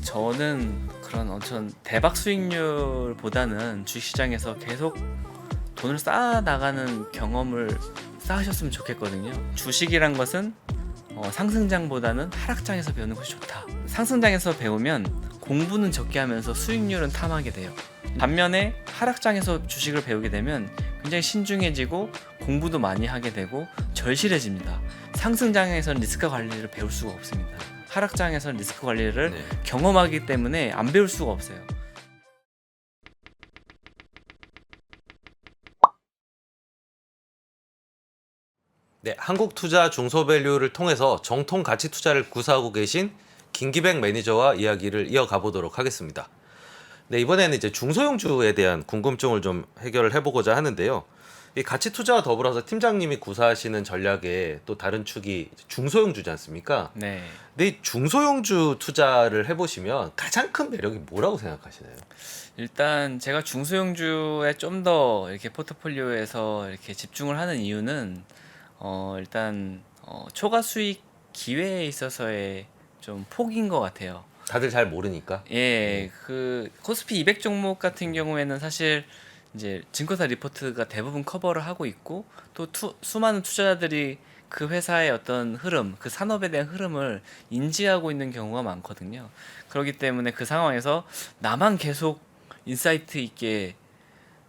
저는 그런 엄청 대박 수익률보다는 주식시장에서 계속 돈을 쌓아 나가는 경험을 쌓으셨으면 좋겠거든요. 주식이란 것은 상승장보다는 하락장에서 배우는 것이 좋다. 상승장에서 배우면 공부는 적게 하면서 수익률은 탐하게 돼요. 반면에 하락장에서 주식을 배우게 되면 굉장히 신중해지고 공부도 많이 하게 되고 절실해집니다. 상승장에서는 리스크 관리를 배울 수가 없습니다. 하락장에서는 리스크 관리를 네. 경험하기 때문에 안 배울 수가 없어요. 네, 한국투자 중소밸류를 통해서 정통 가치 투자를 구사하고 계신 김기백 매니저와 이야기를 이어가 보도록 하겠습니다. 네, 이번에는 이제 중소형주에 대한 궁금증을 좀 해결을 해보고자 하는데요. 이 가치 투자와 더불어서 팀장님이 구사하시는 전략의 또 다른 축이 중소형주지 않습니까? 네. 근데 이 중소형주 투자를 해보시면 가장 큰 매력이 뭐라고 생각하시나요? 일단 제가 중소형주에 좀 더 이렇게 포트폴리오에서 이렇게 집중을 하는 이유는 일단 초과 수익 기회에 있어서의 좀 폭인 것 같아요. 다들 잘 모르니까. 예, 그 코스피 200 종목 같은 경우에는 사실 이제 증권사 리포트가 대부분 커버를 하고 있고 또 수많은 투자자들이 그 회사의 어떤 흐름, 그 산업에 대한 흐름을 인지하고 있는 경우가 많거든요. 그렇기 때문에 그 상황에서 나만 계속 인사이트 있게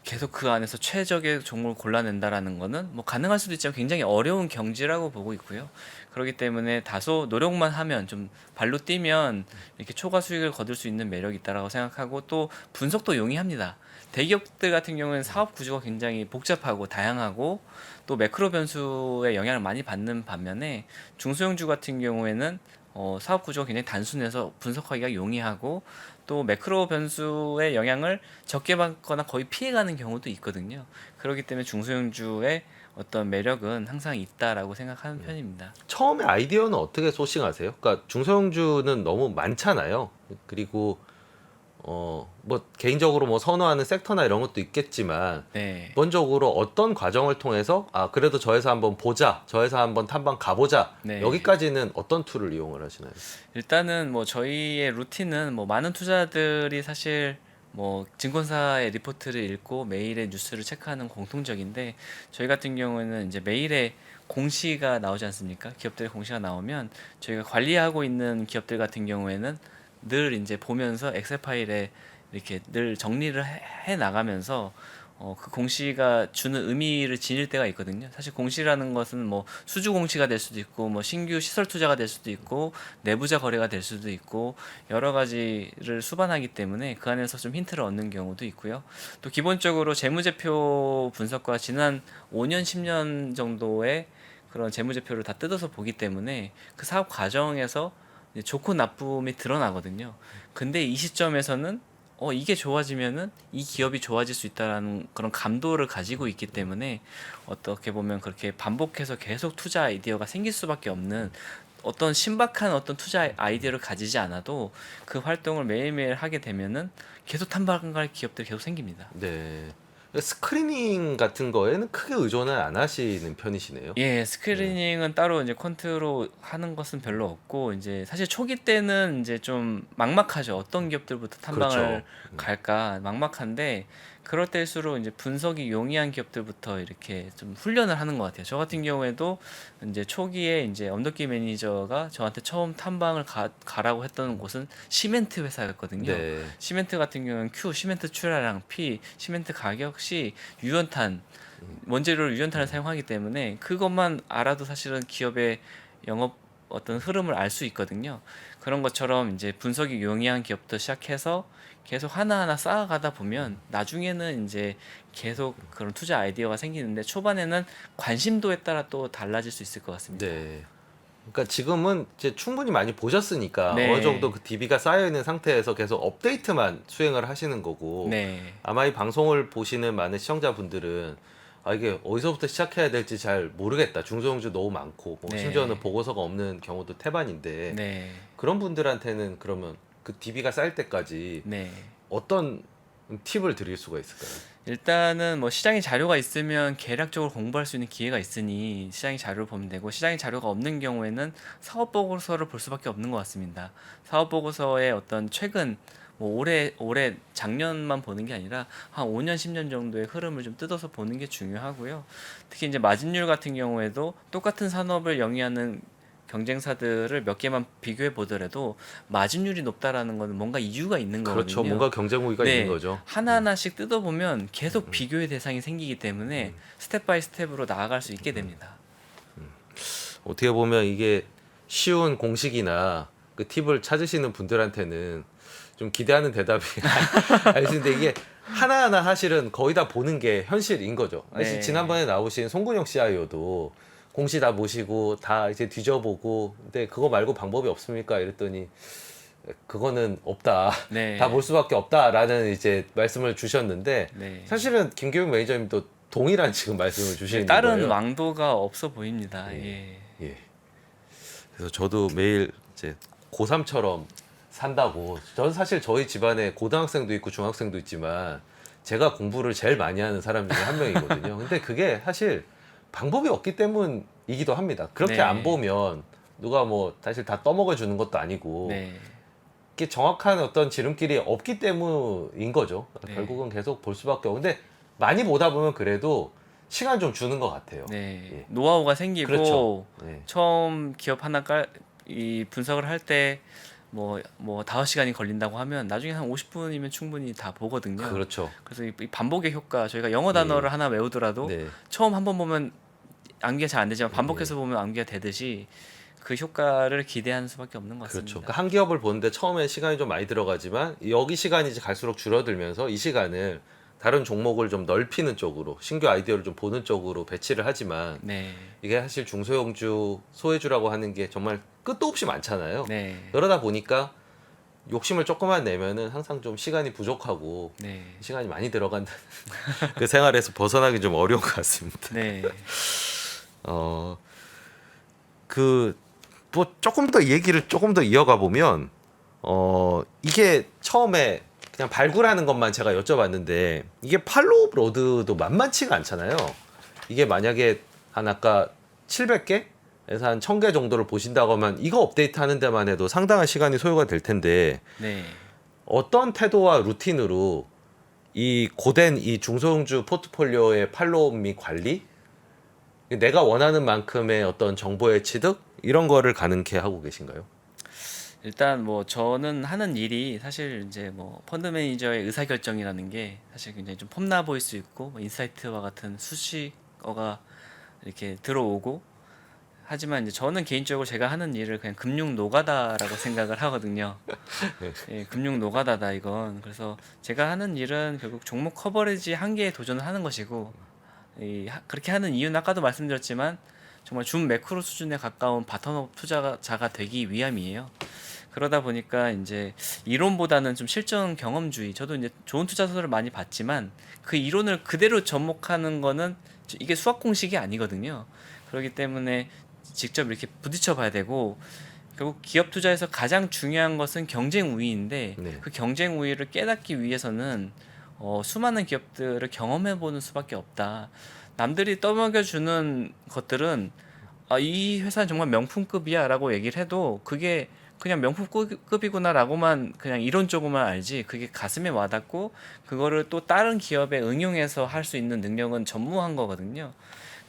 계속 그 안에서 최적의 종목을 골라낸다라는 거는 뭐 가능할 수도 있지만 굉장히 어려운 경지라고 보고 있고요. 그렇기 때문에 다소 노력만 하면 좀 발로 뛰면 이렇게 초과 수익을 거둘 수 있는 매력이 있다라고 생각하고 또 분석도 용이합니다. 대기업들 같은 경우는 사업 구조가 굉장히 복잡하고 다양하고 또 매크로 변수의 영향을 많이 받는 반면에 중소형주 같은 경우에는 사업 구조가 굉장히 단순해서 분석하기가 용이하고 또 매크로 변수의 영향을 적게 받거나 거의 피해가는 경우도 있거든요. 그렇기 때문에 중소형주의 어떤 매력은 항상 있다라고 생각하는 편입니다. 처음에 아이디어는 어떻게 소싱하세요? 그러니까 중소형주는 너무 많잖아요. 그리고 뭐 개인적으로 뭐 선호하는 섹터나 이런 것도 있겠지만 네. 기본적으로 어떤 과정을 통해서 그래도 저 회사 한번 보자, 저 회사 한번 탐방 가보자, 네. 여기까지는 어떤 툴을 이용을 하시나요? 일단은 뭐 저희의 루틴은 뭐 많은 투자들이 사실 뭐 증권사의 리포트를 읽고 매일의 뉴스를 체크하는 공통적인데 저희 같은 경우에는 이제 매일에 공시가 나오지 않습니까? 기업들의 공시가 나오면 저희가 관리하고 있는 기업들 같은 경우에는 늘 이제 보면서 엑셀 파일에 이렇게 늘 정리를 해 나가면서 그 공시가 주는 의미를 지닐 때가 있거든요. 사실 공시라는 것은 뭐 수주 공시가 될 수도 있고 뭐 신규 시설 투자가 될 수도 있고 내부자 거래가 될 수도 있고 여러 가지를 수반하기 때문에 그 안에서 좀 힌트를 얻는 경우도 있고요. 또 기본적으로 재무제표 분석과 지난 5년, 10년 정도의 그런 재무제표를 다 뜯어서 보기 때문에 그 사업 과정에서 이제 좋고 나쁨이 드러나거든요. 근데 이 시점에서는 이게 좋아지면은 이 기업이 좋아질 수 있다라는 그런 감도를 가지고 있기 때문에 어떻게 보면 그렇게 반복해서 계속 투자 아이디어가 생길 수밖에 없는 어떤 신박한 어떤 투자 아이디어를 가지지 않아도 그 활동을 매일매일 하게 되면은 계속 탐방갈 기업들이 계속 생깁니다. 네. 스크리닝 같은 거에는 크게 의존을 안 하시는 편이시네요. 예, 네. 스크리닝은 따로 이제 콘트로 하는 것은 별로 없고 이제 사실 초기 때는 이제 좀 막막하죠. 어떤 기업들부터 탐방을 그렇죠. 갈까 막막한데 그럴 때일수록 이제 분석이 용이한 기업들부터 이렇게 좀 훈련을 하는 것 같아요. 저 같은 경우에도 이제 초기에 이제 엄덕기 매니저가 저한테 처음 탐방을 가라고 했던 곳은 시멘트 회사였거든요. 네. 시멘트 같은 경우는 Q, 시멘트 출하량, P, 시멘트 가격, C, 유연탄 원재료를 유연탄을 사용하기 때문에 그것만 알아도 사실은 기업의 영업 어떤 흐름을 알 수 있거든요. 그런 것처럼 이제 분석이 용이한 기업부터 시작해서 계속 하나하나 쌓아가다 보면 나중에는 이제 계속 그런 투자 아이디어가 생기는데 초반에는 관심도에 따라 또 달라질 수 있을 것 같습니다. 네. 그러니까 지금은 이제 충분히 많이 보셨으니까 어느 정도 네, 그 DB가 쌓여 있는 상태에서 계속 업데이트만 수행을 하시는 거고 네, 아마 이 방송을 보시는 많은 시청자분들은 이게 어디서부터 시작해야 될지 잘 모르겠다. 중소형주 너무 많고 뭐 심지어는 네, 보고서가 없는 경우도 태반인데 네, 그런 분들한테는 그러면 그 DB가 쌓일 때까지 네. 어떤 팁을 드릴 수가 있을까요? 일단은 뭐 시장의 자료가 있으면 계략적으로 공부할 수 있는 기회가 있으니 시장의 자료를 보면 되고, 시장의 자료가 없는 경우에는 사업 보고서를 볼 수밖에 없는 것 같습니다. 사업 보고서의 어떤 최근 뭐 올해 작년만 보는 게 아니라 한 5년 10년 정도의 흐름을 좀 뜯어서 보는 게 중요하고요. 특히 이제 마진율 같은 경우에도 똑같은 산업을 영위하는 경쟁사들을 몇 개만 비교해 보더라도 마진율이 높다라는 거는 뭔가 이유가 있는 그렇죠. 거거든요. 뭔가 경쟁 우위가 있는 네, 거죠. 하나하나씩 뜯어보면 계속 비교의 대상이 생기기 때문에 스텝 바이 스텝으로 나아갈 수 있게 됩니다. 어떻게 보면 이게 쉬운 공식이나 그 팁을 찾으시는 분들한테는 좀 기대하는 대답이 알 수 있는데 이게 하나하나 사실은 거의 다 보는 게 현실인 거죠. 사실 네. 지난번에 나오신 송근영 CIO도 공시 다 모시고 다 이제 뒤져보고 근데 그거 말고 방법이 없습니까? 이랬더니 그거는 없다. 네. 다 볼 수밖에 없다라는 이제 말씀을 주셨는데 네. 사실은 김규현 매니저님도 동일한 지금 말씀을 주시는 다른 거예요. 왕도가 없어 보입니다. 예. 예. 그래서 저도 매일 이제 고3처럼 산다고. 저는 사실 저희 집안에 고등학생도 있고 중학생도 있지만 제가 공부를 제일 많이 하는 사람 중에 한 명이거든요. 근데 그게 사실 방법이 없기 때문이기도 합니다. 그렇게 네. 안 보면 누가 뭐 사실 다 떠먹여 주는 것도 아니고 네. 이게 정확한 어떤 지름길이 없기 때문인 거죠. 네. 결국은 계속 볼 수밖에 없고. 근데 많이 보다 보면 그래도 시간 좀 주는 것 같아요. 네. 예. 노하우가 생기고 그렇죠. 네. 처음 기업 하나 이 분석을 할 때 뭐 5시간이 걸린다고 하면 나중에 한 50분이면 충분히 다 보거든요. 그렇죠. 그래서 이 반복의 효과, 저희가 영어 단어를 하나 외우더라도 네. 처음 한 번 보면 암기가 잘 안 되지만 반복해서 보면 암기가 되듯이 그 효과를 기대하는 수밖에 없는 것 같습니다. 그렇죠. 그러니까 한 기업을 보는데 처음에 시간이 좀 많이 들어가지만 여기 시간이 이제 갈수록 줄어들면서 이 시간을 다른 종목을 좀 넓히는 쪽으로 신규 아이디어를 좀 보는 쪽으로 배치를 하지만 네. 이게 사실 중소형주, 소외주라고 하는 게 정말 끝도 없이 많잖아요. 네. 그러다 보니까 욕심을 조금만 내면은 항상 좀 시간이 부족하고 네. 시간이 많이 들어간다는 그 생활에서 벗어나기 좀 어려운 것 같습니다. 네. 그 뭐 조금 더 얘기를 조금 더 이어가 보면 이게 처음에 그냥 발굴하는 것만 제가 여쭤봤는데 이게 팔로우 로드도 만만치가 않잖아요. 이게 만약에 한 아까 700개에서 한 1000개 정도를 보신다고 하면 이거 업데이트 하는 데만 해도 상당한 시간이 소요가 될 텐데 네. 어떤 태도와 루틴으로 이 고된 이 중소형주 포트폴리오의 팔로우 및 관리, 내가 원하는 만큼의 어떤 정보의 취득 이런 거를 가능케 하고 계신가요? 일단 뭐 저는 하는 일이 사실 이제 뭐 펀드 매니저의 의사결정이라는 게 사실 굉장히 좀 폼나 보일 수 있고 뭐 인사이트와 같은 수식어가 이렇게 들어오고, 하지만 이제 저는 개인적으로 제가 하는 일을 그냥 금융 노가다라고 생각을 하거든요. 예, 금융 노가다다 이건. 그래서 제가 하는 일은 결국 종목 커버리지 한계에 도전을 하는 것이고, 그렇게 하는 이유는 아까도 말씀드렸지만 정말 준 매크로 수준에 가까운 바텀업 투자자가 되기 위함이에요. 그러다 보니까 이제 이론보다는 좀 실전 경험주의. 저도 이제 좋은 투자서를 많이 봤지만 그 이론을 그대로 접목하는 거는 이게 수학 공식이 아니거든요. 그렇기 때문에 직접 이렇게 부딪혀 봐야 되고, 결국 기업 투자에서 가장 중요한 것은 경쟁 우위인데 네. 그 경쟁 우위를 깨닫기 위해서는 수많은 기업들을 경험해 보는 수밖에 없다. 남들이 떠먹여 주는 것들은 이 회사는 정말 명품급이야라고 얘기를 해도 그게 그냥 명품급이구나라고만 그냥 이론적으로만 알지, 그게 가슴에 와닿고 그거를 또 다른 기업에 응용해서 할 수 있는 능력은 전무한 거거든요.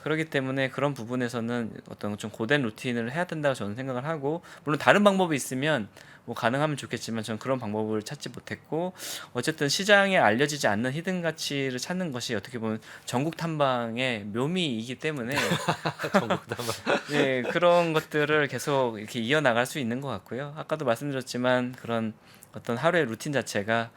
그렇기 때문에 그런 부분에서는 어떤 좀 고된 루틴을 해야 된다고 저는 생각을 하고, 물론 다른 방법이 있으면 뭐 가능하면 좋겠지만 저는 그런 방법을 찾지 못했고, 어쨌든 시장에 알려지지 않는 히든 가치를 찾는 것이 어떻게 보면 전국 탐방의 묘미이기 때문에 예, 그런 것들을 계속 이렇게 이어나갈 수 있는 것 같고요. 아까도 말씀드렸지만 그런 어떤 하루의 루틴 자체가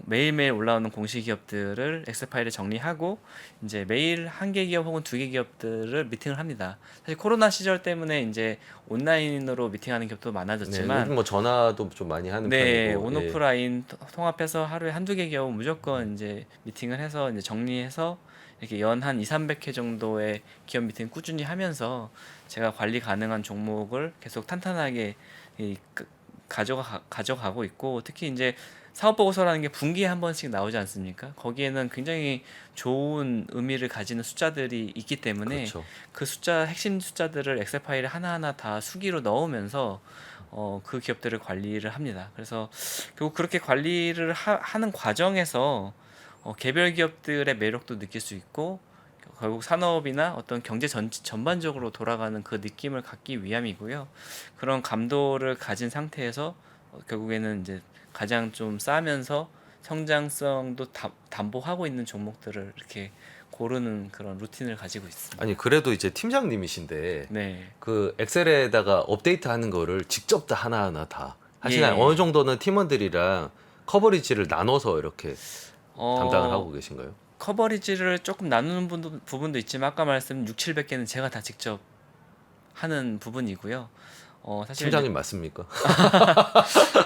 매일매일 올라오는 공시 기업들을 엑셀 파일에 정리하고 이제 매일 한 개 기업 혹은 2개 기업들을 미팅을 합니다. 사실 코로나 시절 때문에 이제 온라인으로 미팅하는 기업도 네, 많아졌지만 요즘 뭐 전화도 좀 많이 하는 네, 편이고. 온오프라인 통합해서 하루에 한두 개 기업 무조건 이제 미팅을 해서 이제 정리해서 이렇게 연 한 2, 300회 정도의 기업 미팅 꾸준히 하면서 제가 관리 가능한 종목을 계속 탄탄하게 가져가고 있고, 특히 이제 사업 보고서라는 게 분기에 한 번씩 나오지 않습니까? 거기에는 굉장히 좋은 의미를 가지는 숫자들이 있기 때문에 그렇죠. 그 숫자 핵심 숫자들을 엑셀 파일에 하나하나 다 수기로 넣으면서 그 기업들을 관리를 합니다. 그래서 결국 그렇게 관리를 하는 과정에서 개별 기업들의 매력도 느낄 수 있고, 결국 산업이나 어떤 경제 전반적으로 돌아가는 그 느낌을 갖기 위함이고요. 그런 감도를 가진 상태에서 결국에는 이제 가장 좀 싸면서 성장성도 담보하고 있는 종목들을 이렇게 고르는 그런 루틴을 가지고 있습니다. 아니 그래도 이제 팀장님이신데 네. 그 엑셀에다가 업데이트하는 거를 직접 다 하나하나 다 하시나요? 예. 어느 정도는 팀원들이랑 커버리지를 나눠서 이렇게 담당을 어, 하고 계신가요? 커버리지를 조금 나누는 부분도 있지만 아까 말씀 6, 700개는 제가 다 직접 하는 부분이고요. 사실 이제 팀장님 맞습니까?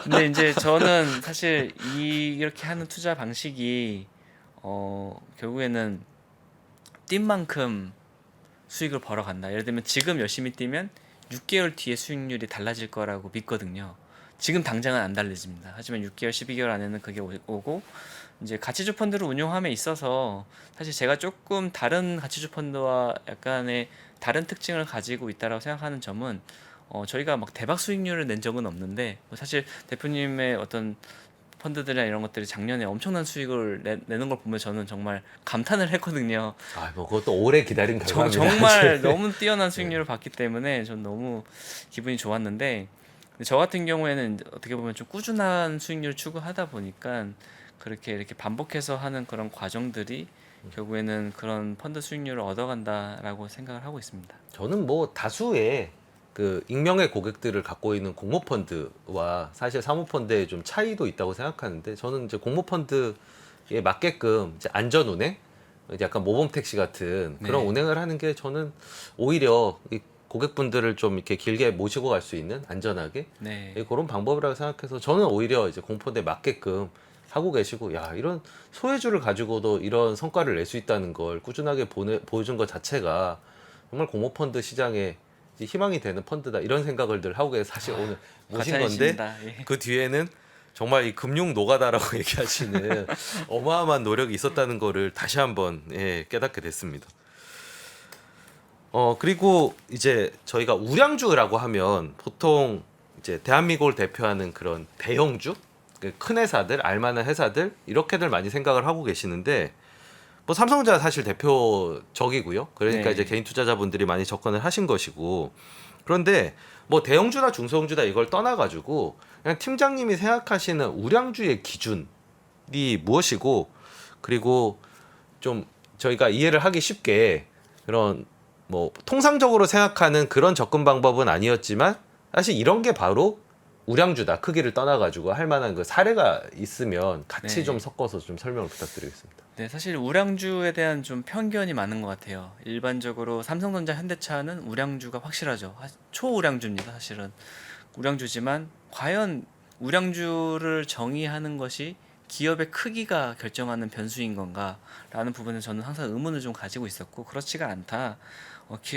근데 이제 저는 사실 이렇게 하는 투자 방식이 결국에는 뛴 만큼 수익을 벌어간다. 예를 들면 지금 열심히 뛰면 6개월 뒤에 수익률이 달라질 거라고 믿거든요. 지금 당장은 안 달라집니다. 하지만 6개월, 12개월 안에는 그게 오고, 이제 가치주 펀드를 운용함에 있어서 사실 제가 조금 다른 가치주 펀드와 약간의 다른 특징을 가지고 있다라고 생각하는 점은, 저희가 막 대박 수익률을 낸 적은 없는데, 뭐 사실 대표님의 어떤 펀드들이나 이런 것들이 작년에 엄청난 수익을 내는 걸 보면 저는 정말 감탄을 했거든요. 아, 뭐 그것도 오래 기다린 결과입니다. 정말 사실. 너무 뛰어난 수익률을 봤기 때문에 전 너무 기분이 좋았는데, 근데 저 같은 경우에는 어떻게 보면 좀 꾸준한 수익률을 추구하다 보니까 그렇게 이렇게 반복해서 하는 그런 과정들이 결국에는 그런 펀드 수익률을 얻어간다라고 생각을 하고 있습니다. 저는 뭐 다수의 그 익명의 고객들을 갖고 있는 공모펀드와 사실 사모펀드의 좀 차이도 있다고 생각하는데, 저는 이제 공모펀드에 맞게끔 이제 안전운행, 이제 약간 모범택시 같은 그런 네. 운행을 하는 게 저는 오히려 이 고객분들을 좀 이렇게 길게 모시고 갈 수 있는 안전하게 네. 그런 방법이라고 생각해서 저는 오히려 이제 공모펀드에 맞게끔 하고 계시고, 야, 이런 소외주를 가지고도 이런 성과를 낼 수 있다는 걸 꾸준하게 보여준 것 자체가 정말 공모펀드 시장에 이제 희망이 되는 펀드다, 이런 생각을 늘 하고 계서 사실 오늘 모신 건데, 과찬이십니다. 예. 그 뒤에는 정말 이 금융 노가다라고 얘기하시는 어마어마한 노력이 있었다는 거를 다시 한번 깨닫게 됐습니다. 그리고 이제 저희가 우량주라고 하면 보통 이제 대한민국을 대표하는 그런 대형주, 그큰 회사들, 알만한 회사들 이렇게들 많이 생각을 하고 계시는데, 뭐 삼성전자 사실 대표적이고요. 그러니까 네. 이제 개인 투자자분들이 많이 접근을 하신 것이고, 그런데 뭐 대형주나 중소형주다 이걸 떠나가지고 그냥 팀장님이 생각하시는 우량주의 기준이 무엇이고, 그리고 좀 저희가 이해를 하기 쉽게 그런 뭐 통상적으로 생각하는 그런 접근 방법은 아니었지만 사실 이런 게 바로 우량주다, 크기를 떠나가지고 할 만한 그 사례가 있으면 같이 네. 좀 섞어서 좀 설명을 부탁드리겠습니다. 네, 사실 우량주에 대한 좀 편견이 많은 것 같아요. 일반적으로 삼성전자, 현대차는 우량주가 확실하죠. 초우량주입니다, 사실은. 우량주지만 과연 우량주를 정의하는 것이 기업의 크기가 결정하는 변수인 건가라는 부분에 저는 항상 의문을 좀 가지고 있었고, 그렇지가 않다.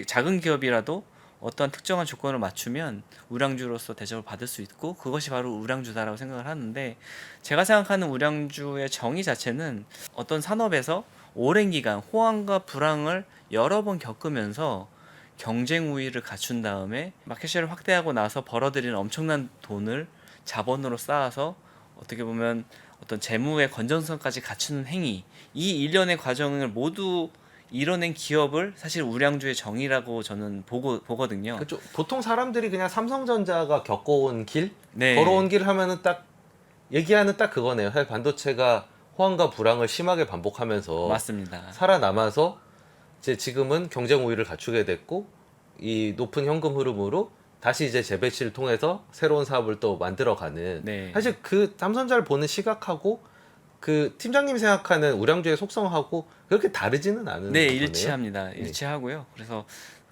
작은 기업이라도 어떠한 특정한 조건을 맞추면 우량주로서 대접을 받을 수 있고, 그것이 바로 우량주다라고 생각을 하는데, 제가 생각하는 우량주의 정의 자체는 어떤 산업에서 오랜 기간 호황과 불황을 여러 번 겪으면서 경쟁 우위를 갖춘 다음에 마켓쉐어를 확대하고 나서 벌어들이는 엄청난 돈을 자본으로 쌓아서 어떻게 보면 어떤 재무의 건전성까지 갖추는 행위, 이 일련의 과정을 모두 이뤄낸 기업을 사실 우량주의 정의라고 저는 보거든요. 그렇죠. 보통 사람들이 그냥 삼성전자가 겪어온 길, 네. 걸어온 길 하면은 딱 얘기하는 딱 그거네요. 사실 반도체가 호황과 불황을 심하게 반복하면서 맞습니다. 살아남아서 이제 지금은 경쟁 우위를 갖추게 됐고, 이 높은 현금 흐름으로 다시 이제 재배치를 통해서 새로운 사업을 또 만들어가는, 네. 사실 그 삼성전자를 보는 시각하고 그 팀장님이 생각하는 우량주의 속성하고 그렇게 다르지는 않은 네, 거네요. 일치합니다. 일치하고요. 그래서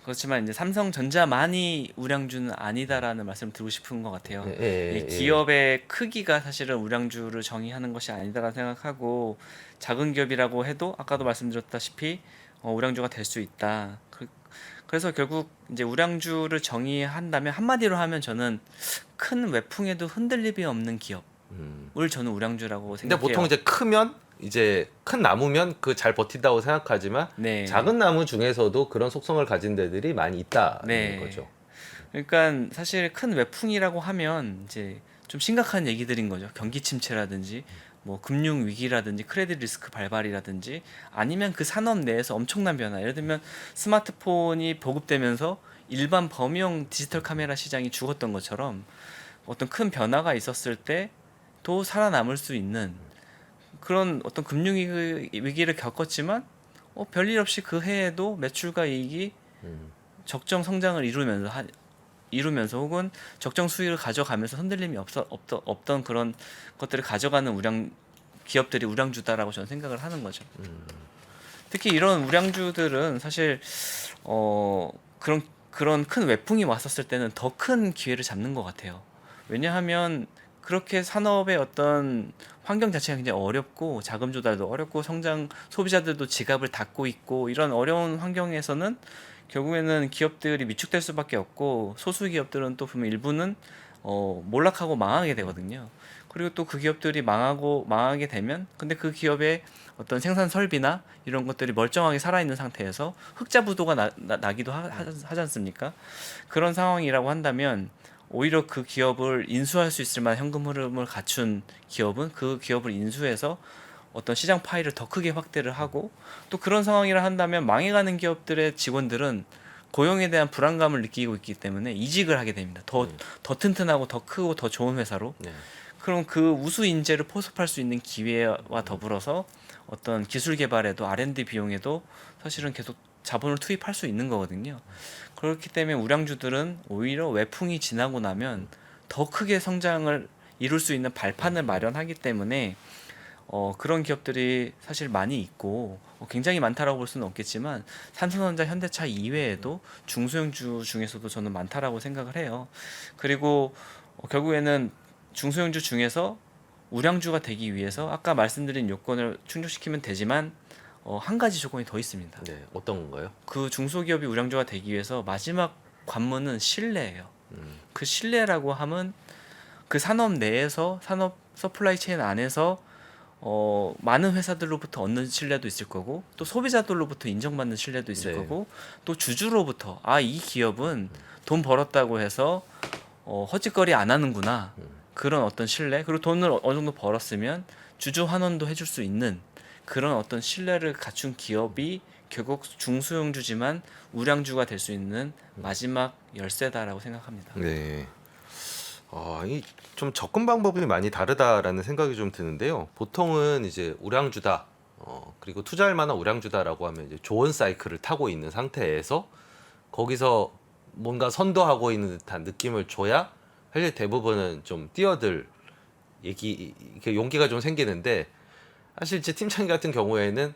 그렇지만 이제 삼성전자만이 우량주는 아니다라는 말씀을 드리고 싶은 것 같아요. 예, 예, 이 예. 기업의 크기가 사실은 우량주를 정의하는 것이 아니다라고 생각하고, 작은 기업이라고 해도 아까도 말씀드렸다시피 우량주가 될 수 있다. 그래서 결국 이제 우량주를 정의한다면, 한마디로 하면 저는 큰 외풍에도 흔들림이 없는 기업을 음. 저는 우량주라고 근데 생각해요. 보통 이제 크면 이제 큰 나무면 그 잘 버틴다고 생각하지만 네. 작은 나무 중에서도 그런 속성을 가진 데들이 많이 있다는 네. 거죠. 그러니까 사실 큰 외풍이라고 하면 이제 좀 심각한 얘기들인 거죠. 경기 침체라든지 뭐 금융 위기라든지 크레딧 리스크 발발이라든지 아니면 그 산업 내에서 엄청난 변화. 예를 들면 스마트폰이 보급되면서 일반 범용 디지털 카메라 시장이 죽었던 것처럼 어떤 큰 변화가 있었을 때도 살아남을 수 있는 그런 어떤 금융 위기를 겪었지만 별일 없이 그 해에도 매출과 이익이 음. 적정 성장을 이루면서 혹은 적정 수익을 가져가면서 흔들림이 없던 그런 것들을 가져가는 기업들이 우량주다라고 저는 생각을 하는 거죠. 특히 이런 우량주들은 사실 그런 큰 외풍이 왔었을 때는 더 큰 기회를 잡는 것 같아요. 왜냐하면 그렇게 산업의 어떤 환경 자체가 굉장히 어렵고 자금 조달도 어렵고 소비자들도 지갑을 닫고 있고 이런 어려운 환경에서는 결국에는 기업들이 위축될 수밖에 없고 소수 기업들은 또 보면 일부는 몰락하고 망하게 되거든요. 그리고 또 그 기업들이 망하게 되면 근데 그 기업의 어떤 생산 설비나 이런 것들이 멀쩡하게 살아있는 상태에서 흑자 부도가 나기도 하지 않습니까? 그런 상황이라고 한다면 오히려 그 기업을 인수할 수 있을 만한 현금 흐름을 갖춘 기업은 그 기업을 인수해서 어떤 시장 파이를 더 크게 확대를 하고 또 그런 상황이라 한다면 망해가는 기업들의 직원들은 고용에 대한 불안감을 느끼고 있기 때문에 이직을 하게 됩니다. 더 튼튼하고 더 크고 더 좋은 회사로. 네. 그럼 그 우수 인재를 포섭할 수 있는 기회와 더불어서 어떤 기술 개발에도 R&D 비용에도 사실은 계속 자본을 투입할 수 있는 거거든요. 그렇기 때문에 우량주들은 오히려 외풍이 지나고 나면 더 크게 성장을 이룰 수 있는 발판을 마련하기 때문에 그런 기업들이 사실 많이 있고 굉장히 많다라고 볼 수는 없겠지만 삼성전자, 현대차 이외에도 중소형주 중에서도 저는 많다라고 생각을 해요. 그리고 결국에는 중소형주 중에서 우량주가 되기 위해서 아까 말씀드린 요건을 충족시키면 되지만 한 가지 조건이 더 있습니다. 네. 어떤 건가요? 그 중소기업이 우량주가 되기 위해서 마지막 관문은 신뢰예요. 음. 그 신뢰라고 함은 그 산업 내에서 산업 서플라이 체인 안에서 많은 회사들로부터 얻는 신뢰도 있을 거고 또 소비자들로부터 인정받는 신뢰도 있을 네. 거고 또 주주로부터 이 기업은 돈 벌었다고 해서 허짓거리 안 하는구나 그런 어떤 신뢰 그리고 돈을 어느 정도 벌었으면 주주 환원도 해줄 수 있는 그런 어떤 신뢰를 갖춘 기업이 결국 중소형주지만 우량주가 될 수 있는 마지막 열쇠다라고 생각합니다. 네. 이 좀 접근 방법이 많이 다르다라는 생각이 좀 드는데요. 보통은 이제 우량주다, 그리고 투자할 만한 우량주다라고 하면 이제 좋은 사이클을 타고 있는 상태에서 거기서 뭔가 선도하고 있는 듯한 느낌을 줘야 사실 대부분은 좀 뛰어들 이렇게 용기가 좀 생기는데 사실 제 팀장님 같은 경우에는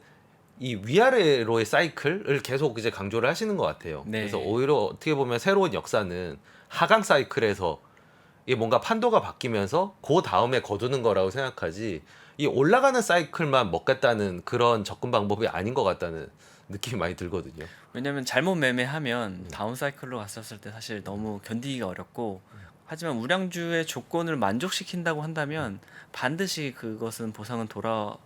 이 위아래로의 사이클을 계속 이제 강조를 하시는 것 같아요. 네. 그래서 오히려 어떻게 보면 새로운 역사는 하강 사이클에서 이게 뭔가 판도가 바뀌면서 그 다음에 거두는 거라고 생각하지 이 올라가는 사이클만 먹겠다는 그런 접근 방법이 아닌 것 같다는 느낌이 많이 들거든요. 왜냐면 잘못 매매하면 다운 사이클로 갔었을 때 사실 너무 견디기가 어렵고 하지만 우량주의 조건을 만족시킨다고 한다면 반드시 그것은 보상은 돌아올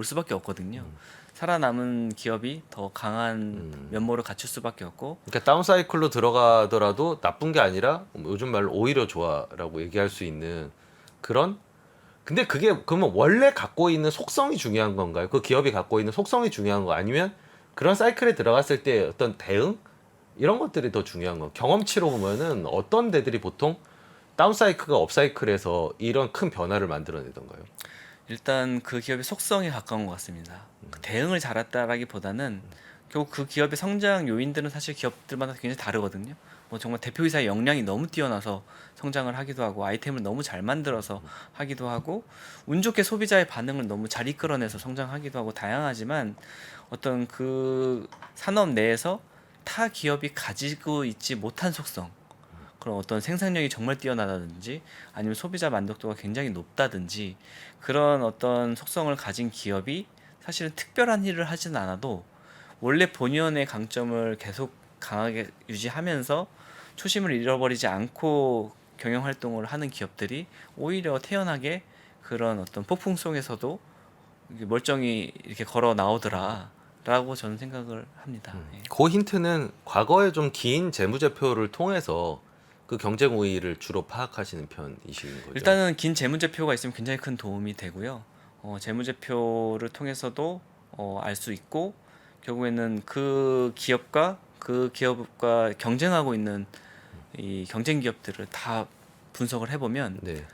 수밖에 없거든요. 살아남은 기업이 더 강한 면모를 갖출 수밖에 없고 그러니까 다운 사이클로 들어가더라도 나쁜 게 아니라 요즘 말로 오히려 좋아라고 얘기할 수 있는 그런 근데 그게 그러면 원래 갖고 있는 속성이 중요한 건가요? 그 기업이 갖고 있는 속성이 중요한 거 아니면 그런 사이클에 들어갔을 때 어떤 대응 이런 것들이 더 중요한 거. 경험치로 보면은 어떤 데들이 보통 다운 사이클과 업 사이클에서 이런 큰 변화를 만들어내던가요? 일단 그 기업의 속성에 가까운 것 같습니다. 그 대응을 잘했다라기보다는 결국 그 기업의 성장 요인들은 사실 기업들마다 굉장히 다르거든요. 뭐 정말 대표이사의 역량이 너무 뛰어나서 성장을 하기도 하고 아이템을 너무 잘 만들어서 하기도 하고 운 좋게 소비자의 반응을 너무 잘 이끌어내서 성장하기도 하고 다양하지만 어떤 그 산업 내에서 타 기업이 가지고 있지 못한 속성 그런 어떤 생산력이 정말 뛰어나다든지 아니면 소비자 만족도가 굉장히 높다든지 그런 어떤 속성을 가진 기업이 사실은 특별한 일을 하지는 않아도 원래 본연의 강점을 계속 강하게 유지하면서 초심을 잃어버리지 않고 경영 활동을 하는 기업들이 오히려 태연하게 그런 어떤 폭풍 속에서도 이렇게 멀쩡히 이렇게 걸어 나오더라라고 저는 생각을 합니다. 예. 그 힌트는 과거에 좀 긴 재무제표를 통해서 그 경쟁 우위를 주로 파악하시는 편이신 거죠? 일단은 긴 재무제표가 있으면 굉장히 큰 도움이 되고요. 재무제표를 통해서도 알 수 있고 결국에는 그 기업과 경쟁하고 있는 이 경쟁 기업들을 다 분석을 해보면 네.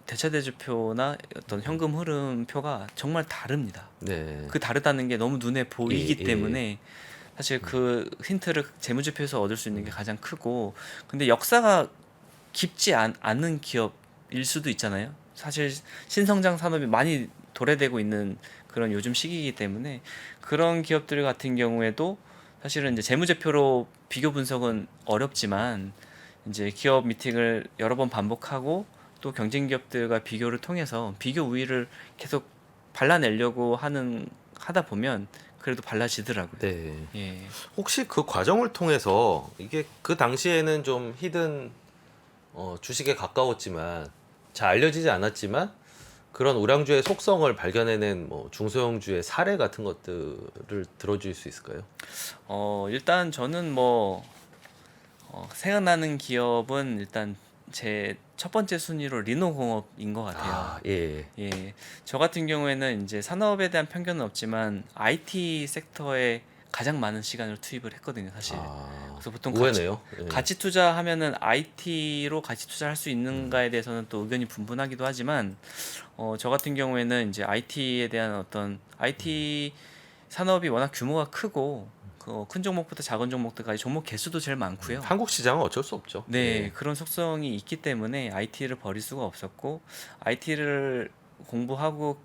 대차대조표나 어떤 현금 흐름표가 정말 다릅니다. 네. 그 다르다는 게 너무 눈에 보이기 예, 예. 때문에 사실 그 힌트를 재무제표에서 얻을 수 있는 게 가장 크고, 근데 역사가 깊지 않은 기업일 수도 있잖아요. 사실 신성장 산업이 많이 도래되고 있는 그런 요즘 시기이기 때문에 그런 기업들 같은 경우에도 사실은 이제 재무제표로 비교 분석은 어렵지만 이제 기업 미팅을 여러 번 반복하고 또 경쟁 기업들과 비교를 통해서 비교 우위를 계속 발라내려고 하다 보면 그래도 발라지더라고요. 네. 예. 혹시 그 과정을 통해서 이게 그 당시에는 좀 히든 주식에 가까웠지만 잘 알려지지 않았지만 그런 우량주의 속성을 발견해낸 뭐 중소형주의 사례 같은 것들을 들어줄 수 있을까요? 일단 저는 뭐 생각나는 기업은 일단 제 첫 번째 순위로 리노공업인 것 같아요. 아, 예. 예, 저 같은 경우에는 이제 산업에 대한 편견은 없지만 IT 섹터에 가장 많은 시간을 투입을 했거든요, 사실. 아, 그래서 보통 의외네요. 예. 가치 투자하면은 IT로 가치 투자할 수 있는가에 대해서는 또 의견이 분분하기도 하지만 저 같은 경우에는 이제 IT에 대한 어떤 IT 산업이 워낙 규모가 크고 큰 종목부터 작은 종목들까지 종목 개수도 제일 많고요. 한국 시장은 어쩔 수 없죠. 네, 예. 그런 속성이 있기 때문에 IT를 버릴 수가 없었고 IT를 공부하고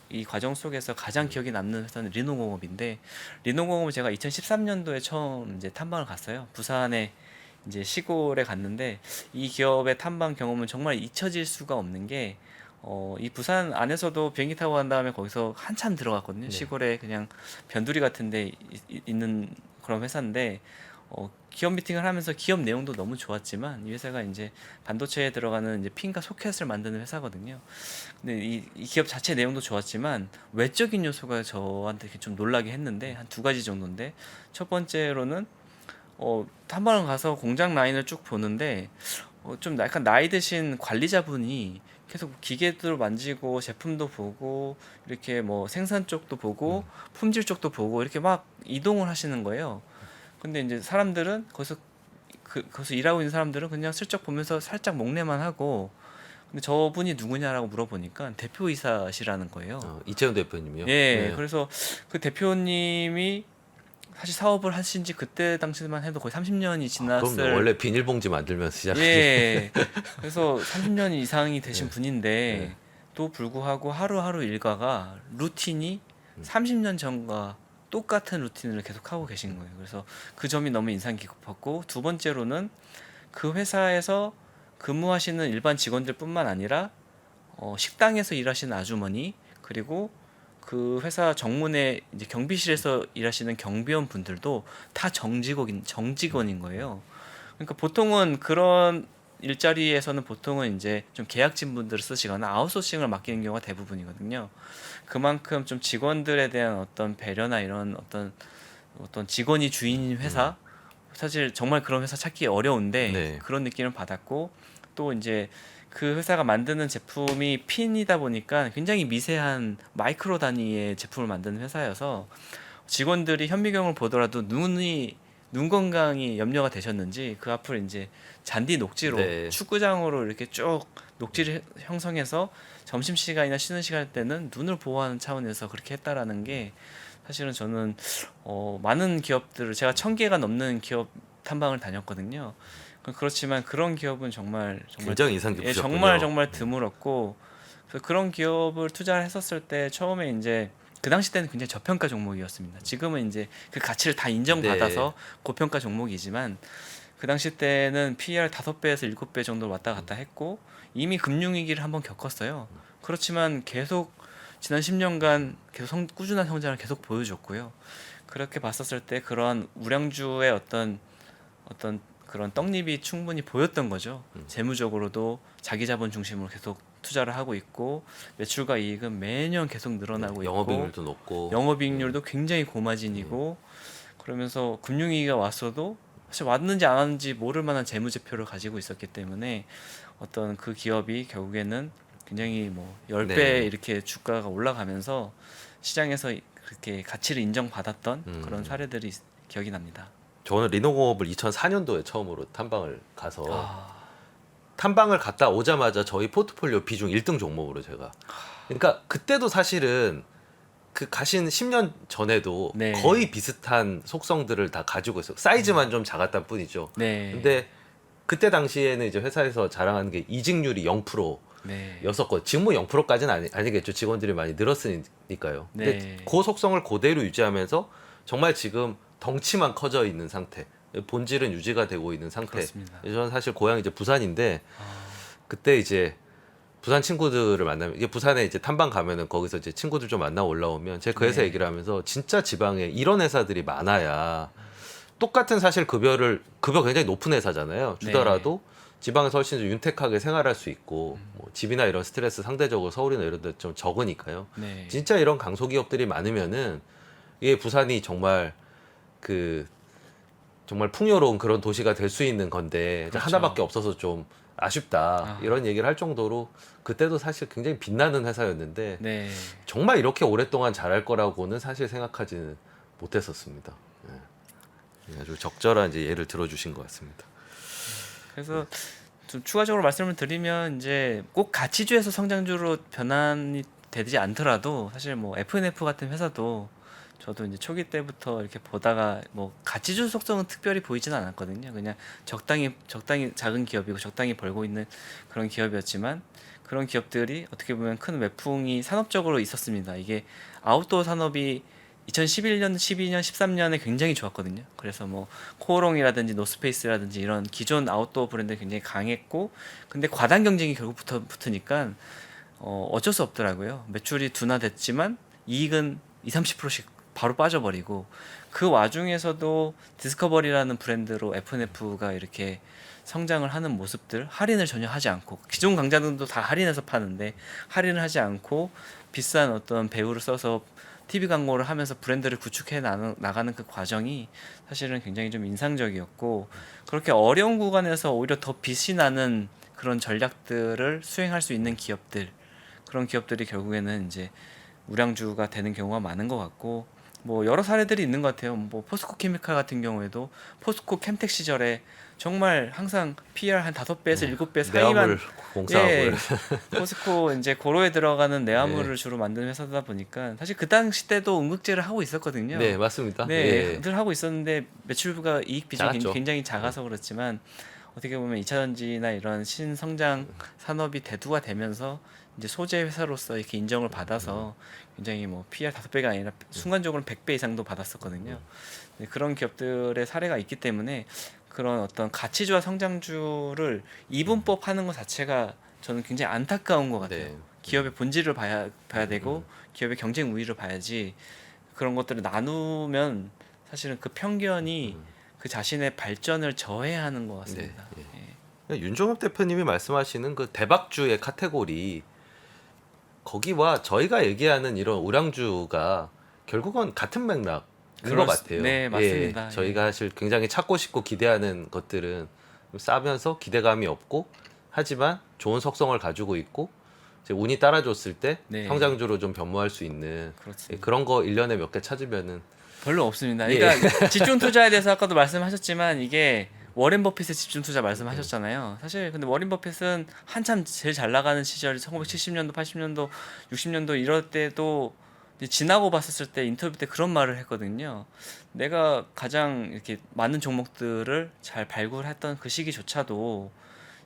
이 과정 속에서 가장 기억에 남는 회사는 리노공업인데, 리노공업을 제가 2013년도에 처음 이제 탐방을 갔어요. 부산에 이제 시골에 갔는데 이 기업의 탐방 경험은 정말 잊혀질 수가 없는 게 이 부산 안에서도 비행기 타고 간 다음에 거기서 한참 들어갔거든요. 네. 시골에 그냥 변두리 같은데 있는 그런 회사인데 기업 미팅을 하면서 기업 내용도 너무 좋았지만 이 회사가 이제 반도체에 들어가는 이제 핀과 소켓을 만드는 회사거든요. 근데 이 기업 자체 내용도 좋았지만 외적인 요소가 저한테 좀 놀라게 했는데 한 두 가지 정도인데, 첫 번째로는 탐방을 가서 공장 라인을 쭉 보는데 좀 약간 나이 드신 관리자분이 계속 기계도 만지고 제품도 보고 이렇게 뭐 생산 쪽도 보고 품질 쪽도 보고 이렇게 막 이동을 하시는 거예요. 근데 이제 사람들은 거기서 일하고 있는 사람들은 그냥 슬쩍 보면서 살짝 목례만 하고, 근데 저분이 누구냐라고 물어보니까 대표이사시라는 거예요. 이채훈 대표님이요. 예, 네. 그래서 그 대표님이 사실 사업을 하신 지 그때 당시만 해도 거의 30년이 그럼 지났을. 원래 비닐봉지 만들면서 시작하지. 예. 그래서 30년 이상이 되신 네. 분인데 네. 또 불구하고 하루하루 일과가 루틴이 30년 전과 똑같은 루틴을 계속 하고 계신 거예요. 그래서 그 점이 너무 인상 깊었고, 두 번째로는 그 회사에서 근무하시는 일반 직원들뿐만 아니라 식당에서 일하시는 아주머니, 그리고 그 회사 정문에 이제 경비실에서 일하시는 경비원 분들도 다 정직원인 거예요. 그러니까 보통은 그런 일자리에서는 보통은 이제 좀 계약직 분들을 쓰시거나 아웃소싱을 맡기는 경우가 대부분이거든요. 그만큼 좀 직원들에 대한 어떤 배려나 이런 어떤 직원이 주인인 회사, 사실 정말 그런 회사 찾기 어려운데 네. 그런 느낌을 받았고, 또 이제 그 회사가 만드는 제품이 핀이다 보니까 굉장히 미세한 마이크로 단위의 제품을 만드는 회사여서 직원들이 현미경을 보더라도 눈 건강이 염려가 되셨는지 그 앞을 이제 잔디 녹지로 네. 축구장으로 이렇게 쭉 녹지를 형성해서 점심 시간이나 쉬는 시간 때는 눈을 보호하는 차원에서 그렇게 했다라는 게, 사실은 저는 많은 기업들을 제가 1000개가 넘는 기업 탐방을 다녔거든요. 그렇지만 그런 기업은 정말 굉장히 인상 예, 깊으셨군요. 정말 드물었고, 그래서 그런 기업을 투자를 했었을 때 처음에 이제 그 당시 때는 굉장히 저평가 종목이었습니다. 지금은 이제 그 가치를 다 인정받아서 고평가 종목이지만 그 당시 때는 PER 5배에서 7배 정도 왔다 갔다 했고 이미 금융위기를 한번 겪었어요. 그렇지만 계속 지난 10년간 계속 꾸준한 성장을 계속 보여줬고요. 그렇게 봤었을 때 그러한 우량주의 어떤 그런 떡잎이 충분히 보였던 거죠. 음. 재무적으로도 자기 자본 중심으로 계속 투자를 하고 있고 매출과 이익은 매년 계속 늘어나고 있고 영업이익률도 높고 영업이익률도 굉장히 고마진이고 그러면서 금융위기가 왔어도 사실 왔는지 안 왔는지 모를 만한 재무제표를 가지고 있었기 때문에 어떤 그 기업이 결국에는 굉장히 뭐 10배 네. 이렇게 주가가 올라가면서 시장에서 그렇게 가치를 인정받았던 그런 음. 사례들이 기억이 납니다. 저는 리노공업을 2004년도에 처음으로 탐방을 가서 아, 탐방을 갔다 오자마자 저희 포트폴리오 비중 1등 종목으로 제가. 그러니까 그때도 사실은 그 가신 10년 전에도 네. 거의 비슷한 속성들을 다 가지고 있어요. 사이즈만 좀 작았다 뿐이죠. 네. 근데 그때 당시에는 이제 회사에서 자랑하는 게 이직률이 0%였었거든요. 네. 지금 뭐 0%까지는 아니겠죠. 직원들이 많이 늘었으니까요. 근데 네. 그 속성을 그대로 유지하면서 정말 지금 덩치만 커져 있는 상태, 본질은 유지가 되고 있는 상태. 그렇습니다. 저는 사실 고향이 이제 부산인데 아, 그때 이제 부산 친구들을 만나면 이게 부산에 이제 탐방 가면은 거기서 이제 친구들 좀 만나 올라오면 제가 그 회사 네. 얘기를 하면서 진짜 지방에 이런 회사들이 많아야 똑같은 사실 급여 굉장히 높은 회사잖아요. 주더라도 지방에서 훨씬 좀 윤택하게 생활할 수 있고 뭐 집이나 이런 스트레스 상대적으로 서울이나 이런 데 좀 적으니까요. 네. 진짜 이런 강소기업들이 많으면은 이게 부산이 정말 그 정말 풍요로운 그런 도시가 될 수 있는 건데 그렇죠. 하나밖에 없어서 좀 아쉽다 아. 이런 얘기를 할 정도로 그때도 사실 굉장히 빛나는 회사였는데 네. 정말 이렇게 오랫동안 잘할 거라고는 사실 생각하지는 못했었습니다. 예. 아주 적절한 이제 예를 들어주신 것 같습니다. 그래서 좀 추가적으로 말씀을 드리면 이제 꼭 가치주에서 성장주로 변환이 되지 않더라도 사실 뭐 F&F 같은 회사도 저도 이제 초기 때부터 이렇게 보다가 뭐 가치주 속성은 특별히 보이지는 않았거든요. 그냥 적당히 작은 기업이고 적당히 벌고 있는 그런 기업이었지만 그런 기업들이 어떻게 보면 큰 외풍이 산업적으로 있었습니다. 이게 아웃도어 산업이 2011년, 12년, 13년에 굉장히 좋았거든요. 그래서 뭐 코오롱이라든지 노스페이스라든지 이런 기존 아웃도어 브랜드 굉장히 강했고, 근데 과당 경쟁이 결국 붙으니까 어쩔 수 없더라고요. 매출이 둔화됐지만 이익은 20-30%씩 바로 빠져버리고 그 와중에서도 디스커버리라는 브랜드로 F&F가 이렇게 성장을 하는 모습들, 할인을 전혀 하지 않고 기존 강자들도 다 할인해서 파는데 할인을 하지 않고 비싼 어떤 배우를 써서 TV 광고를 하면서 브랜드를 구축해 나가는 그 과정이 사실은 굉장히 좀 인상적이었고 그렇게 어려운 구간에서 오히려 더 빛이 나는 그런 전략들을 수행할 수 있는 기업들 그런 기업들이 결국에는 이제 우량주가 되는 경우가 많은 것 같고 뭐 여러 사례들이 있는 것 같아요. 뭐 포스코 케미칼 같은 경우에도 포스코 캠텍 시절에 정말 항상 PR 한 5배에서 7배 사이만 내화물 공사하고 예, 포스코 이제 고로에 들어가는 내화물을 주로 만드는 회사다 보니까 사실 그 당시 때도 응급제를 하고 있었거든요. 네 맞습니다. 네, 예. 늘 하고 있었는데 매출부가 이익 비중이 작았죠. 굉장히 작아서 그렇지만 어떻게 보면 2차 전지나 이런 신성장 산업이 대두가 되면서 이제 소재 회사로서 이렇게 인정을 받아서 굉장히 뭐 PR 5배가 아니라 순간적으로 100배 이상도 받았었거든요. 네, 그런 기업들의 사례가 있기 때문에 그런 어떤 가치주와 성장주를 이분법하는 것 자체가 저는 굉장히 안타까운 것 같아요. 네. 기업의 본질을 봐야 되고 기업의 경쟁 우위를 봐야지 그런 것들을 나누면 사실은 그 편견이 그 자신의 발전을 저해하는 것 같습니다. 예. 윤종엽 대표님이 말씀하시는 그 대박주의 카테고리 거기와 저희가 얘기하는 이런 우량주가 결국은 같은 맥락인 것 같아요. 네, 맞습니다. 예, 저희가 사실 굉장히 찾고 싶고 기대하는 것들은 좀 싸면서 기대감이 없고 하지만 좋은 속성을 가지고 있고 이제 운이 따라줬을 때 네. 성장주로 좀 변모할 수 있는 그렇습니다. 예, 그런 거 1년에 몇 개 찾으면은 별로 없습니다. 예. 그러니까 집중 투자에 대해서 아까도 말씀하셨지만 이게 워렌 버핏의 집중 투자 말씀하셨잖아요. 사실 근데 워렌 버핏은 한참 제일 잘 나가는 시절 1970년도, 80년도, 60년도 이럴 때도 이제 지나고 봤었을 때 인터뷰 때 그런 말을 했거든요. 내가 가장 이렇게 많은 종목들을 잘 발굴했던 그 시기조차도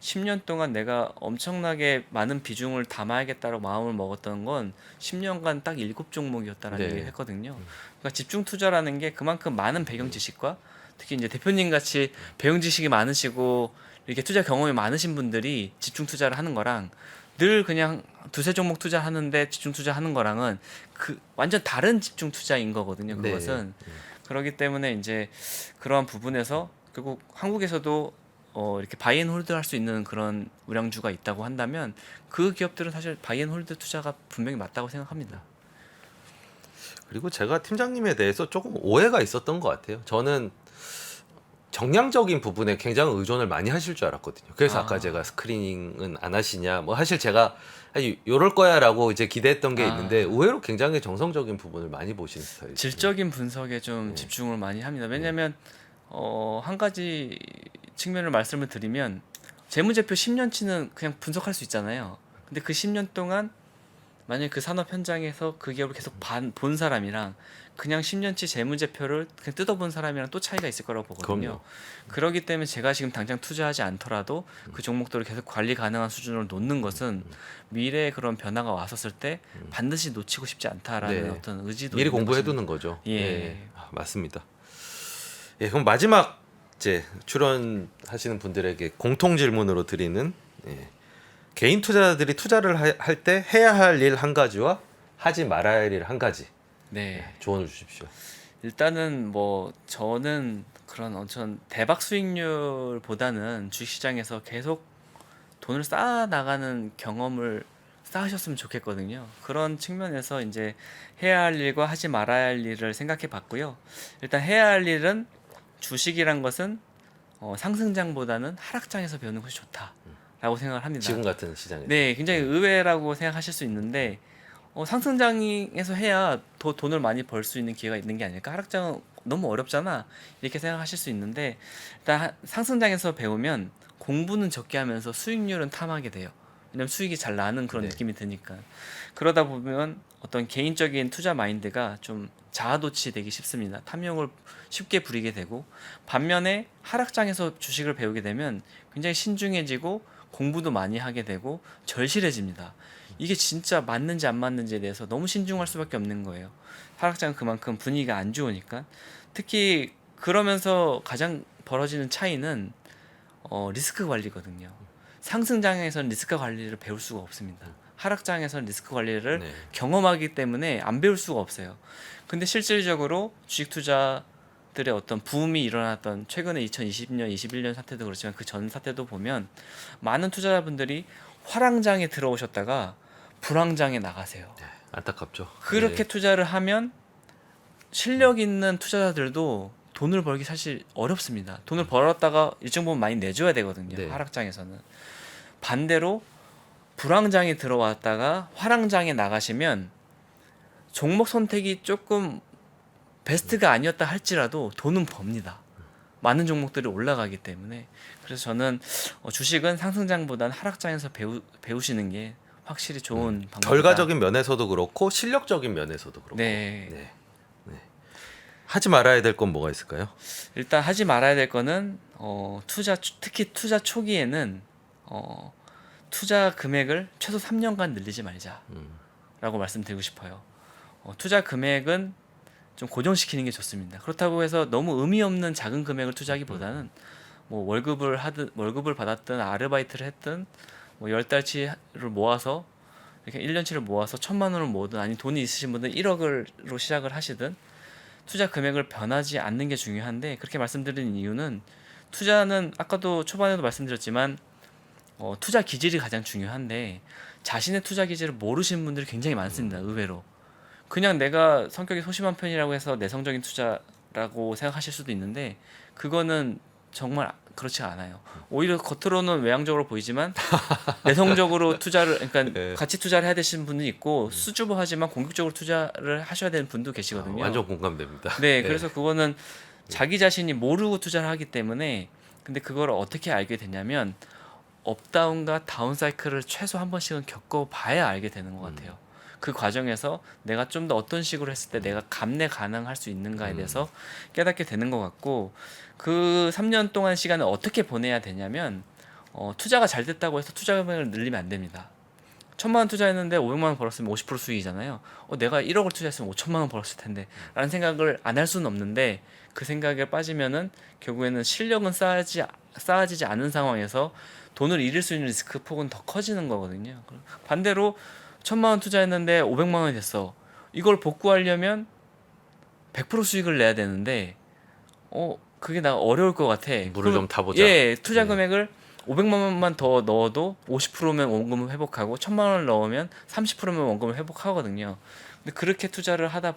10년 동안 내가 엄청나게 많은 비중을 담아야겠다고 마음을 먹었던 건 10년간 딱 7종목이었다라는 네. 얘기를 했거든요. 그러니까 집중 투자라는 게 그만큼 많은 배경 지식과 특히 이제 대표님 같이 배경 지식이 많으시고 이렇게 투자 경험이 많으신 분들이 집중 투자를 하는 거랑 늘 그냥 두세 종목 투자하는데 집중 투자하는 거랑은 그 완전 다른 집중 투자인 거거든요. 그것은 그렇기 때문에 이제 그러한 부분에서 결국 한국에서도 이렇게 바이앤홀드 할 수 있는 그런 우량주가 있다고 한다면 그 기업들은 사실 바이앤홀드 투자가 분명히 맞다고 생각합니다. 그리고 제가 팀장님에 대해서 조금 오해가 있었던 것 같아요. 저는 정량적인 부분에 굉장히 의존을 많이 하실 줄 알았거든요. 그래서 아까 제가 스크리닝은 안 하시냐, 뭐 사실 제가 요럴 거야라고 이제 기대했던 게 있는데 의외로 굉장히 정성적인 부분을 많이 보시는 스타일이에요. 질적인 분석에 좀 집중을 많이 합니다. 왜냐하면 한 가지 측면을 말씀을 드리면 재무제표 10년치는 그냥 분석할 수 있잖아요. 근데 그 10년 동안 만약에 그 산업 현장에서 그 기업을 계속 본 사람이랑 그냥 10년치 재무제표를 그냥 뜯어본 사람이랑 또 차이가 있을 거라고 보거든요. 그럼요. 그렇기 때문에 제가 지금 당장 투자하지 않더라도 그 종목들을 계속 관리 가능한 수준으로 놓는 것은 미래에 그런 변화가 왔었을 때 반드시 놓치고 싶지 않다라는 네. 어떤 의지도 미리 있는 공부해 것입니다. 두는 거죠. 예. 맞습니다. 예, 그럼 마지막 이제 출연하시는 분들에게 공통 질문으로 드리는 개인 투자자들이 투자를 할 때 해야 할 일 한 가지와 하지 말아야 할 일 한 가지 네. 조언을 주십시오. 일단은 뭐 저는 그런 엄청 대박 수익률보다는 주식시장에서 계속 돈을 쌓아 나가는 경험을 쌓으셨으면 좋겠거든요. 그런 측면에서 이제 해야 할 일과 하지 말아야 할 일을 생각해 봤고요. 일단 해야 할 일은 주식이란 것은 상승장보다는 하락장에서 배우는 것이 좋다라고 생각을 합니다. 지금 같은 시장에. 네, 굉장히 의외라고 생각하실 수 있는데 상승장에서 해야 더 돈을 많이 벌 수 있는 기회가 있는 게 아닐까? 하락장은 너무 어렵잖아. 이렇게 생각하실 수 있는데 일단 상승장에서 배우면 공부는 적게 하면서 수익률은 탐하게 돼요. 왜냐면 수익이 잘 나는 그런 네. 느낌이 드니까. 그러다 보면 어떤 개인적인 투자 마인드가 좀 자아도취 되기 쉽습니다. 탐욕을 쉽게 부리게 되고 반면에 하락장에서 주식을 배우게 되면 굉장히 신중해지고 공부도 많이 하게 되고 절실해집니다. 이게 진짜 맞는지 안 맞는지에 대해서 너무 신중할 수밖에 없는 거예요. 하락장은 그만큼 분위기가 안 좋으니까. 특히 그러면서 가장 벌어지는 차이는 리스크 관리거든요. 상승장에서는 리스크 관리를 배울 수가 없습니다. 하락장에서는 리스크 관리를 네. 경험하기 때문에 안 배울 수가 없어요. 근데 실질적으로 주식 투자들의 어떤 붐이 일어났던 최근에 2020년, 21년 사태도 그렇지만 그 전 사태도 보면 많은 투자자분들이 화랑장에 들어오셨다가 불황장에 나가세요. 안타깝죠. 그렇게 네. 투자를 하면 실력 있는 투자자들도 돈을 벌기 사실 어렵습니다. 돈을 벌었다가 일정 부분 많이 내줘야 되거든요. 네. 하락장에서는. 반대로 불황장에 들어왔다가 화랑장에 나가시면 종목 선택이 조금 베스트가 아니었다 할지라도 돈은 법니다. 많은 종목들이 올라가기 때문에. 그래서 저는 주식은 상승장보다는 하락장에서 배우시는 게 확실히 좋은 방법이다. 결과적인 면에서도 그렇고 실력적인 면에서도 그렇고. 네. 네. 하지 말아야 될 건 뭐가 있을까요? 일단 하지 말아야 될 거는 특히 투자 초기에는 투자 금액을 최소 3년간 늘리지 말자라고 말씀드리고 싶어요. 투자 금액은 좀 고정시키는 게 좋습니다. 그렇다고 해서 너무 의미 없는 작은 금액을 투자하기보다는 뭐 월급을 받았든 아르바이트를 했든 뭐 10달치를 모아서 이렇게 1년치를 모아서 1,000만 원을 모으든 아니 돈이 있으신 분들 1억으로 시작을 하시든 투자 금액을 변하지 않는 게 중요한데 그렇게 말씀드리는 이유는 투자는 아까도 초반에도 말씀드렸지만 투자 기질이 가장 중요한데 자신의 투자 기질을 모르시는 분들이 굉장히 많습니다. 의외로. 그냥 내가 성격이 소심한 편이라고 해서 내성적인 투자라고 생각하실 수도 있는데 그거는 정말 그렇지 않아요. 오히려 겉으로는 외향적으로 보이지만 내성적으로 투자를 그러니까 네. 같이 투자를 해야 되시는 분도 있고 수줍어하지만 공격적으로 투자를 하셔야 되는 분도 계시거든요. 완전 공감됩니다. 네, 그래서 그거는 자기 자신이 모르고 투자를 하기 때문에 근데 그걸 어떻게 알게 되냐면 업다운과 다운 사이클을 최소 한 번씩은 겪어봐야 알게 되는 것 같아요. 그 과정에서 내가 좀 더 어떤 식으로 했을 때 내가 감내 가능할 수 있는가에 대해서 깨닫게 되는 것 같고 그 3년 동안 시간을 어떻게 보내야 되냐면 투자가 잘 됐다고 해서 투자 금액을 늘리면 안 됩니다. 1,000만 원 투자했는데 500만 원 벌었으면 50% 수익이잖아요. 내가 1억을 투자했으면 5천만 원 벌었을 텐데 라는 생각을 안 할 수는 없는데 그 생각에 빠지면은 결국에는 실력은 쌓아지지 않은 상황에서 돈을 잃을 수 있는 리스크 폭은 더 커지는 거거든요. 반대로 1,000만 원 투자했는데 500만 원이 됐어. 이걸 복구하려면 100% 수익을 내야 되는데 그게 나 어려울 것 같아. 물을 좀 타보자. 예, 투자 금액을 500만 원만 더 넣어도 50%면 원금을 회복하고 1000만 원을 넣으면 30%면 원금을 회복하거든요. 근데 그렇게 투자를 하다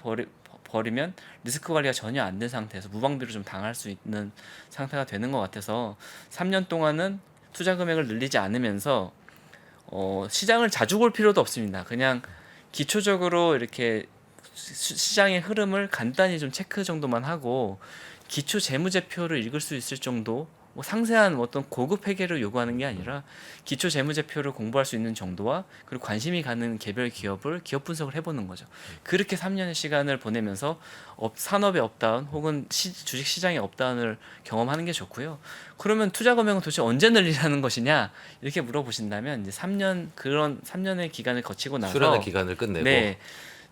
버리면 리스크 관리가 전혀 안 된 상태에서 무방비로 좀 당할 수 있는 상태가 되는 것 같아서 3년 동안은 투자 금액을 늘리지 않으면서 시장을 자주 볼 필요도 없습니다. 그냥 기초적으로 이렇게 시장의 흐름을 간단히 좀 체크 정도만 하고 기초 재무제표를 읽을 수 있을 정도, 뭐 상세한 어떤 고급 회계를 요구하는 게 아니라 기초 재무제표를 공부할 수 있는 정도와 그리고 관심이 가는 개별 기업을 기업 분석을 해보는 거죠. 그렇게 3년의 시간을 보내면서 산업의 업다운 혹은 주식 시장의 업다운을 경험하는 게 좋고요. 그러면 투자 금액은 도대체 언제 늘리라는 것이냐 이렇게 물어보신다면 이제 3년의 기간을 거치고 나서 수련의 기간을 끝내고 네,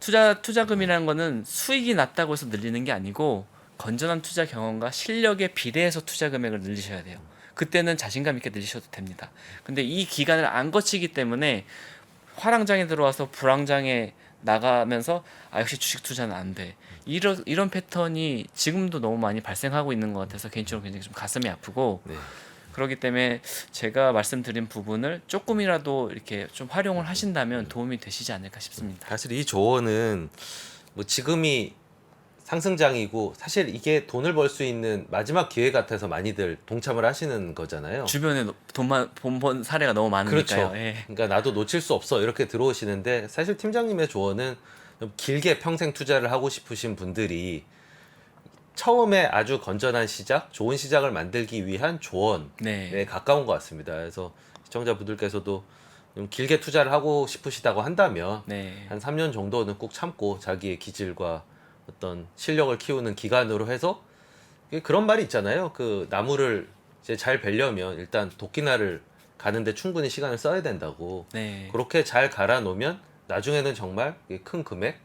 투자금이라는 거는 수익이 낮다고 해서 늘리는 게 아니고 건전한 투자 경험과 실력에 비례해서 투자 금액을 늘리셔야 돼요. 그때는 자신감 있게 늘리셔도 됩니다. 근데 이 기간을 안 거치기 때문에 화랑장에 들어와서 불황장에 나가면서 역시 주식 투자는 안 돼. 이런 패턴이 지금도 너무 많이 발생하고 있는 것 같아서 개인적으로 굉장히 좀 가슴이 아프고 네. 그렇기 때문에 제가 말씀드린 부분을 조금이라도 이렇게 좀 활용을 하신다면 도움이 되시지 않을까 싶습니다. 사실 이 조언은 뭐 지금이 상승장이고 사실 이게 돈을 벌 수 있는 마지막 기회 같아서 많이들 동참을 하시는 거잖아요. 주변에 돈 번 사례가 너무 많으니까요. 그렇죠. 예. 그러니까 나도 놓칠 수 없어 이렇게 들어오시는데 사실 팀장님의 조언은 좀 길게 평생 투자를 하고 싶으신 분들이 처음에 아주 건전한 시작, 좋은 시작을 만들기 위한 조언에 네. 가까운 것 같습니다. 그래서 시청자분들께서도 좀 길게 투자를 하고 싶으시다고 한다면 네. 한 3년 정도는 꼭 참고 자기의 기질과 어떤 실력을 키우는 기간으로 해서 그런 말이 있잖아요. 그 나무를 이제 잘 베려면 일단 도끼날을 가는데 충분히 시간을 써야 된다고. 네. 그렇게 잘 갈아 놓으면 나중에는 정말 큰 금액을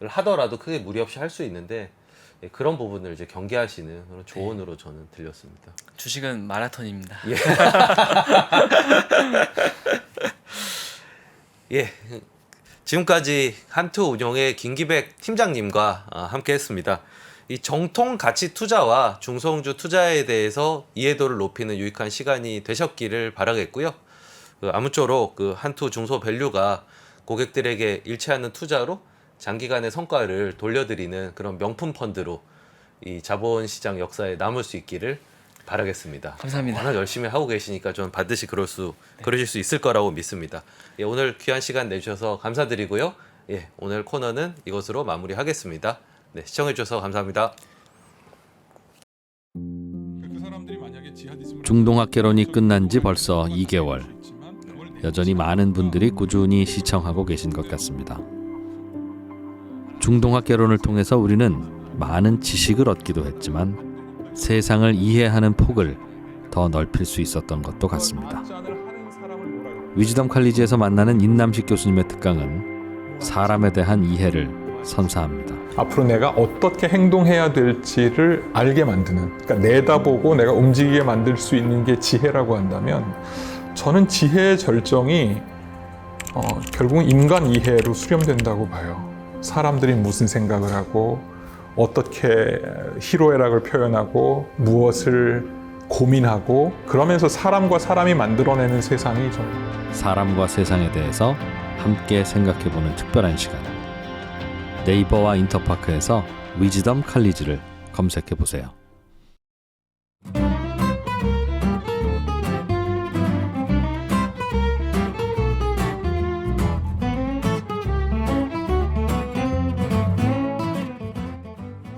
하더라도 크게 무리 없이 할 수 있는데 그런 부분을 이제 경계하시는 그런 조언으로 저는 들렸습니다. 주식은 마라톤입니다. 예. 지금까지 한투 운용의 김기백 팀장님과 함께했습니다. 이 정통 가치 투자와 중소형주 투자에 대해서 이해도를 높이는 유익한 시간이 되셨기를 바라겠고요. 아무쪼록 한투 중소밸류가 고객들에게 잃지 않는 투자로 장기간의 성과를 돌려드리는 그런 명품 펀드로 이 자본시장 역사에 남을 수 있기를 바라겠습니다. 감사합니다. 워낙 열심히 하고 계시니까 좀 반드시 그러실 수 있을 거라고 믿습니다. 예, 오늘 귀한 시간 내주셔서 감사드리고요. 예, 오늘 코너는 이것으로 마무리하겠습니다. 네, 시청해주셔서 감사합니다. 중동학개론이 끝난 지 벌써 2개월. 여전히 많은 분들이 꾸준히 시청하고 계신 것 같습니다. 중동학개론을 통해서 우리는 많은 지식을 얻기도 했지만 세상을 이해하는 폭을 더 넓힐 수 있었던 것도 같습니다. 위즈덤 칼리지에서 만나는 인남식 교수님의 특강은 사람에 대한 이해를 선사합니다. 앞으로 내가 어떻게 행동해야 될지를 알게 만드는, 그러니까 내다보고 내가 움직이게 만들 수 있는 게 지혜라고 한다면 저는 지혜의 절정이 결국은 인간 이해로 수렴된다고 봐요. 사람들이 무슨 생각을 하고 어떻게 희로애락을 표현하고 무엇을 고민하고 그러면서 사람과 사람이 만들어내는 세상이 좀 사람과 세상에 대해서 함께 생각해보는 특별한 시간. 네이버와 인터파크에서 위즈덤 칼리지를 검색해보세요.